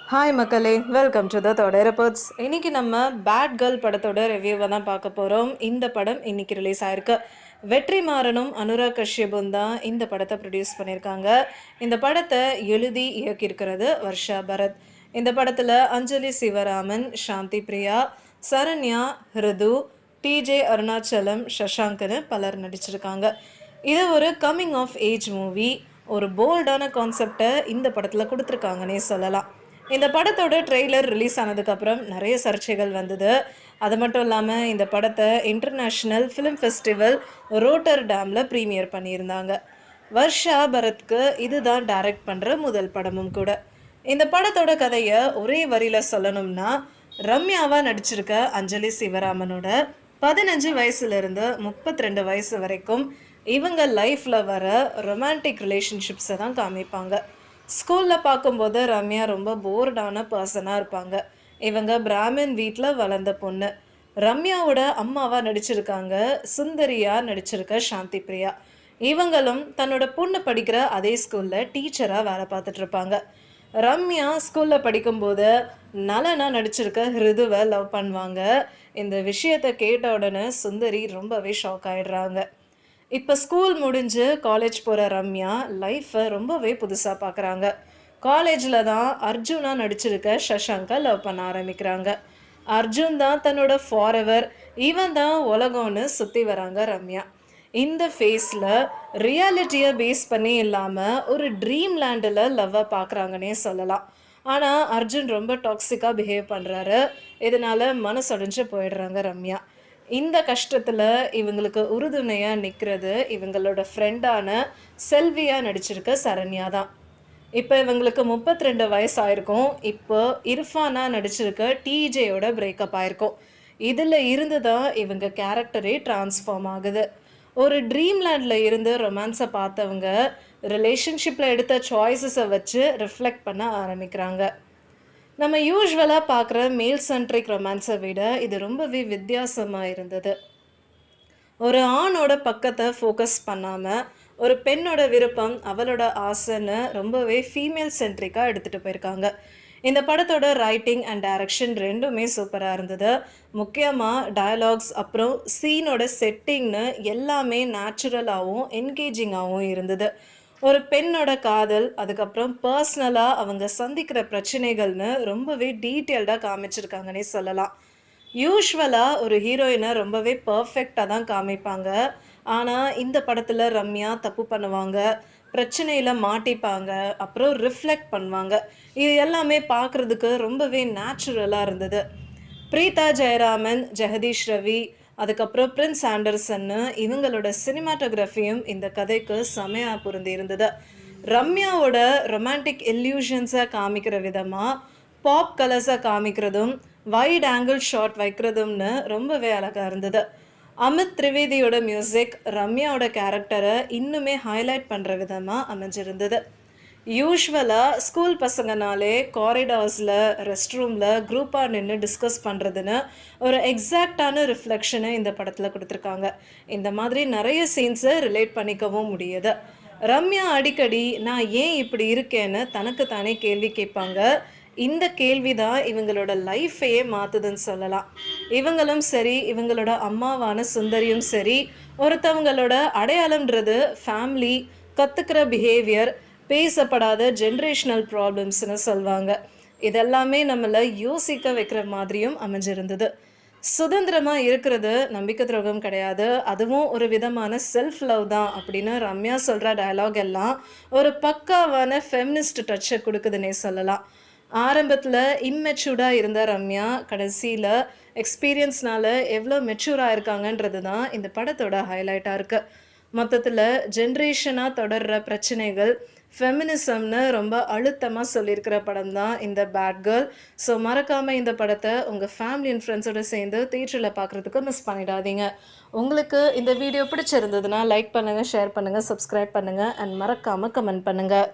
Hi மக்களே, welcome to the தொடர் reports. இன்னைக்கு நம்ம பேட் கேர்ள் படத்தோட ரிவ்யூவை தான் பார்க்க போகிறோம். இந்த படம் இன்னைக்கு ரிலீஸ் ஆயிருக்கு. வெற்றிமாறனும் அனுராக் கஷ்யபும் தான் இந்த படத்தை ப்ரொடியூஸ் பண்ணியிருக்காங்க. இந்த படத்தை எழுதி இயக்கியிருக்கிறது வர்ஷா பரத். இந்த படத்தில் அஞ்சலி சிவராமன், சாந்தி பிரியா, சரண்யா, ஹிருது, டிஜே அருணாச்சலம், சஷாங்க்னு பலர் நடிச்சிருக்காங்க. இது ஒரு கம்மிங் ஆஃப் ஏஜ் மூவி. ஒரு போல்டான கான்செப்டை இந்த படத்தில் கொடுத்துருக்காங்கன்னே சொல்லலாம். இந்த படத்தோட ட்ரெய்லர் ரிலீஸ் ஆனதுக்கப்புறம் நிறைய சர்ச்சைகள் வந்தது. அது மட்டும் இல்லாமல் இந்த படத்தை இன்டர்நேஷ்னல் ஃபிலிம் ஃபெஸ்டிவல் ரோட்டர் டேமில் ப்ரீமியர் பண்ணியிருந்தாங்க. வர்ஷா பரத்க்கு இதுதான் டைரக்ட் பண்ணுற முதல் படமும் கூட. இந்த படத்தோட கதையை ஒரே வரியில் சொல்லணும்னா, ரம்யாவாக நடிச்சிருக்க அஞ்சலி சிவராமனோட 15 வயசுலேருந்து 32 வயசு வரைக்கும் இவங்க லைஃப்பில் வர ரொமான்டிக் ரிலேஷன்ஷிப்ஸை தான் காமிப்பாங்க. ஸ்கூலில் பார்க்கும்போது ரம்யா ரொம்ப போர்டான பர்சனாக இருப்பாங்க. இவங்க பிராமின் வீட்டில் வளர்ந்த பொண்ணு. ரம்யாவோட அம்மாவாக நடிச்சிருக்காங்க சுந்தரியாக நடிச்சிருக்க சாந்தி பிரியா. இவங்களும் தன்னோட பொண்ணு படிக்கிற அதே ஸ்கூலில் டீச்சராக வேலை பார்த்துட்ருப்பாங்க. ரம்யா ஸ்கூலில் படிக்கும்போது நலனா நடிச்சிருக்க ஹிருதுவை லவ் பண்ணுவாங்க. இந்த விஷயத்தை கேட்ட உடனே சுந்தரி ரொம்பவே ஷாக் ஆகிடுறாங்க. இப்போ ஸ்கூல் முடிஞ்சு காலேஜ் போகிற ரம்யா லைஃப்பை ரொம்பவே புதுசாக பார்க்குறாங்க. காலேஜில் தான் அர்ஜுனா நடிச்சிருக்க சஷாங்கை லவ் பண்ண ஆரம்பிக்கிறாங்க. அர்ஜுன் தான் தன்னோட ஃபாரெவர், இவன் தான் உலகம்னு சுற்றி வராங்க ரம்யா. இந்த ஃபேஸில் ரியாலிட்டியை பேஸ் பண்ணி இல்லாமல் ஒரு ட்ரீம் லேண்டில் லவ்வை பார்க்குறாங்கன்னே சொல்லலாம். ஆனால் அர்ஜுன் ரொம்ப டாக்ஸிக்காக பிஹேவ் பண்ணுறாரு. இதனால் மனசொடைஞ்சு போயிடுறாங்க ரம்யா. இந்த கஷ்டத்தில் இவங்களுக்கு உறுதுணையாக நிற்கிறது இவங்களோட ஃப்ரெண்டான செல்வியாக நடிச்சிருக்க சரண்யா தான். இப்போ இவங்களுக்கு 32 வயசு ஆயிருக்கும். இப்போ இர்ஃபானாக நடிச்சிருக்க டிஜேயோட பிரேக்கப் ஆயிருக்கும். இதில் இருந்து தான் இவங்க கேரக்டரே டிரான்ஸ்ஃபார்ம் ஆகுது. ஒரு ட்ரீம்லேண்டில் இருந்து ரொமான்ஸை பார்த்தவங்க ரிலேஷன்ஷிப்பில் எடுத்த சாய்ஸஸை வச்சு ரிஃப்ளெக்ட் பண்ண ஆரம்பிக்கிறாங்க. நம்ம யூஸ்வலாக பார்க்குற மேல் சென்ட்ரிக் ரொமான்ஸை விட இது ரொம்பவே வித்தியாசமாக இருந்தது. ஒரு ஆணோட பக்கத்தை ஃபோக்கஸ் பண்ணாமல் ஒரு பெண்ணோட விருப்பம், அவளோட ஆசைன்னு ரொம்பவே ஃபீமேல் சென்ட்ரிக்காக எடுத்துகிட்டு போயிருக்காங்க. இந்த படத்தோட ரைட்டிங் அண்ட் டைரக்ஷன் ரெண்டுமே சூப்பராக இருந்தது. முக்கியமாக டயலாக்ஸ் அப்புறம் சீனோட செட்டிங்னு எல்லாமே நேச்சுரலாகவும் என்கேஜிங்காகவும் இருந்தது. ஒரு பெண்ணோட காதல், அதுக்கப்புறம் பர்சனலாக அவங்க சந்திக்கிற பிரச்சனைகள்னு ரொம்பவே டீட்டெயில்டாக காமிச்சிருக்காங்கன்னே சொல்லலாம். யூஸ்வலாக ஒரு ஹீரோயினை ரொம்பவே பர்ஃபெக்டாக தான் காமிப்பாங்க. ஆனால் இந்த படத்தில் ரம்யா தப்பு பண்ணுவாங்க, பிரச்சனையில் மாட்டிப்பாங்க, அப்புறம் ரிஃப்ளெக்ட் பண்ணுவாங்க. இது எல்லாமே பார்க்குறதுக்கு ரொம்பவே நேச்சுரலாக இருந்தது. பிரீதா ஜெயராமன், ஜெகதீஷ் ரவி, அதுக்கப்புறம் பிரின்ஸ் ஆண்டர்சன்னு இவங்களோட சினிமாட்டோகிராஃபியும் இந்த கதைக்கு செமையாக பொருந்தி இருந்தது. ரம்யாவோட ரொமான்டிக் இல்யூஷன்ஸை காமிக்கிற விதமாக பாப் கலர்ஸை காமிக்கிறதும் வைட் ஆங்கிள் ஷாட் வைக்கிறதும்னு ரொம்பவே அழகாக இருந்தது. அமித் திரிவேதியோட மியூசிக் ரம்யாவோட கேரக்டரை இன்னுமே ஹைலைட் பண்ணுற விதமாக அமைஞ்சிருந்தது. யூஸ்வலாக ஸ்கூல் பசங்கனாலே காரிடார்ஸில், ரெஸ்ட் ரூமில் குரூப்பாக நின்று டிஸ்கஸ் பண்ணுறதுன்னு ஒரு எக்ஸாக்டான ரிஃப்ளெக்ஷனை இந்த படத்தில் கொடுத்துருக்காங்க. இந்த மாதிரி நிறைய சீன்ஸை ரிலேட் பண்ணிக்கவும் முடியுது. ரம்யா அடிக்கடி நான் ஏன் இப்படி இருக்கேன்னு தனக்கு தானே கேள்வி கேட்பாங்க. இந்த கேள்வி தான் இவங்களோட லைஃப்பையே மாற்றுதுன்னு சொல்லலாம். இவங்களும் சரி, இவங்களோட அம்மாவான சுந்தரியும் சரி, ஒருத்தவங்களோட அடையாளம்ன்றது ஃபேமிலி, கற்றுக்கிற பிஹேவியர், பேசப்படாத ஜென்ரேஷனல் ப்ராப்ளம்ஸ்னு சொல்லுவாங்க. இதெல்லாமே நம்மளை யோசிக்க வைக்கிற மாதிரியும் அமைஞ்சிருந்தது. சுதந்திரமாக இருக்கிறது நம்பிக்கை துரோகம் கிடையாது, அதுவும் ஒரு விதமான செல்ஃப் லவ் தான் அப்படின்னு ரம்யா சொல்கிற டயலாக் எல்லாம் ஒரு பக்காவான ஃபெமினிஸ்ட் டச்சை கொடுக்குதுன்னே சொல்லலாம். ஆரம்பத்தில் இம்மெச்சூர்டாக இருந்த ரம்யா கடைசியில் எக்ஸ்பீரியன்ஸ்னால எவ்வளோ மெச்சூராக இருக்காங்கன்றது தான் இந்த படத்தோட ஹைலைட்டாக இருக்குது. மொத்தத்தில் ஜென்ரேஷனாக தொடர்கிற பிரச்சனைகள், ஃபெமினிசம்னு ரொம்ப அழுத்தமாக சொல்லியிருக்கிற படம் தான் இந்த பேட் கேர்ள். ஸோ மறக்காமல் இந்த படத்தை உங்கள் ஃபேமிலி அண்ட் ஃப்ரெண்ட்ஸோடு சேர்ந்து தியேட்டரில் பார்க்குறதுக்கு மிஸ் பண்ணிடாதீங்க. உங்களுக்கு இந்த வீடியோ பிடிச்சிருந்ததுன்னா லைக் பண்ணுங்கள், ஷேர் பண்ணுங்கள், சப்ஸ்கிரைப் பண்ணுங்கள் அண்ட் மறக்காமல் கமெண்ட் பண்ணுங்கள்.